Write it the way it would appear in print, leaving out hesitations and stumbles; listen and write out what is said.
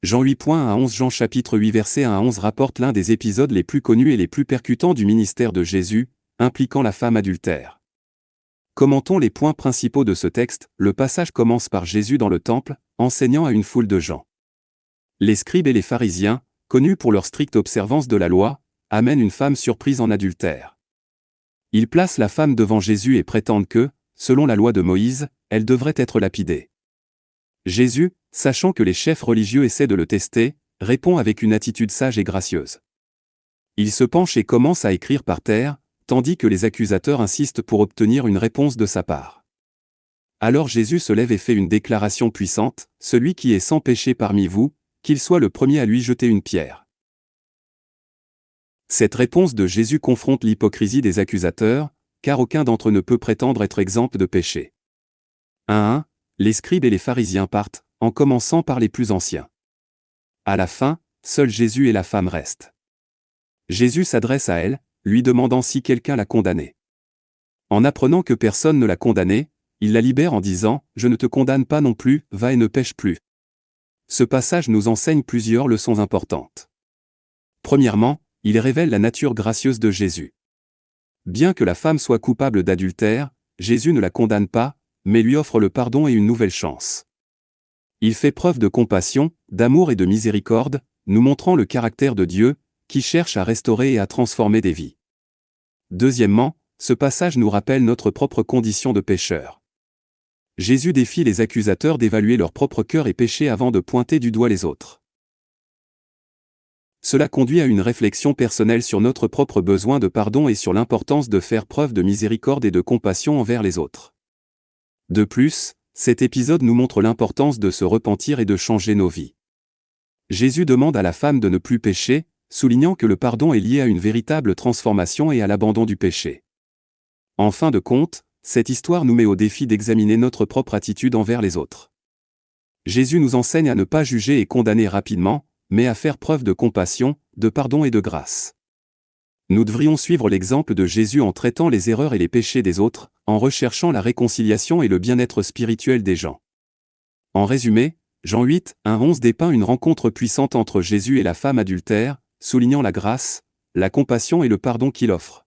Jean 8. 1 à 11. Jean chapitre 8 versets 1 à 11 rapporte l'un des épisodes les plus connus et les plus percutants du ministère de Jésus, impliquant la femme adultère. Commentons les points principaux de ce texte. Le passage commence par Jésus dans le temple, enseignant à une foule de gens. Les scribes et les pharisiens, connus pour leur stricte observance de la loi, amènent une femme surprise en adultère. Ils placent la femme devant Jésus et prétendent que, selon la loi de Moïse, elle devrait être lapidée. Jésus, sachant que les chefs religieux essaient de le tester, répond avec une attitude sage et gracieuse. Il se penche et commence à écrire par terre, tandis que les accusateurs insistent pour obtenir une réponse de sa part. Alors Jésus se lève et fait une déclaration puissante, « Celui qui est sans péché parmi vous, qu'il soit le premier à lui jeter une pierre. » Cette réponse de Jésus confronte l'hypocrisie des accusateurs, car aucun d'entre eux ne peut prétendre être exempt de péché. 1. Les scribes et les pharisiens partent, en commençant par les plus anciens. À la fin, seul Jésus et la femme restent. Jésus s'adresse à elle, lui demandant si quelqu'un l'a condamnée. En apprenant que personne ne l'a condamnée, il la libère en disant « Je ne te condamne pas non plus, va et ne pêche plus ». Ce passage nous enseigne plusieurs leçons importantes. Premièrement, il révèle la nature gracieuse de Jésus. Bien que la femme soit coupable d'adultère, Jésus ne la condamne pas, mais lui offre le pardon et une nouvelle chance. Il fait preuve de compassion, d'amour et de miséricorde, nous montrant le caractère de Dieu, qui cherche à restaurer et à transformer des vies. Deuxièmement, ce passage nous rappelle notre propre condition de pécheur. Jésus défie les accusateurs d'évaluer leur propre cœur et péché avant de pointer du doigt les autres. Cela conduit à une réflexion personnelle sur notre propre besoin de pardon et sur l'importance de faire preuve de miséricorde et de compassion envers les autres. De plus, cet épisode nous montre l'importance de se repentir et de changer nos vies. Jésus demande à la femme de ne plus pécher, soulignant que le pardon est lié à une véritable transformation et à l'abandon du péché. En fin de compte, cette histoire nous met au défi d'examiner notre propre attitude envers les autres. Jésus nous enseigne à ne pas juger et condamner rapidement, mais à faire preuve de compassion, de pardon et de grâce. Nous devrions suivre l'exemple de Jésus en traitant les erreurs et les péchés des autres, en recherchant la réconciliation et le bien-être spirituel des gens. En résumé, Jean 8, 1 11 dépeint une rencontre puissante entre Jésus et la femme adultère, soulignant la grâce, la compassion et le pardon qu'il offre.